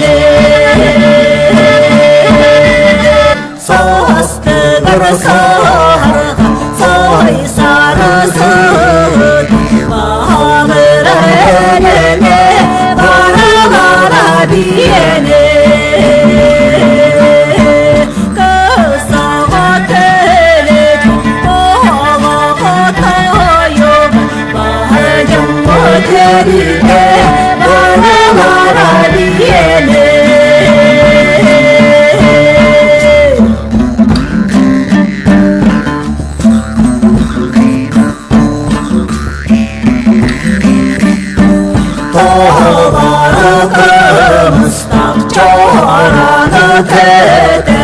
diyene. Sostıgır sarı soy sarısın, bağır elene bara bara diyene. Kısa telek oğla tayım, bağırcım terike bara bara diyene. Dağları kırmışlar, çoranı tete.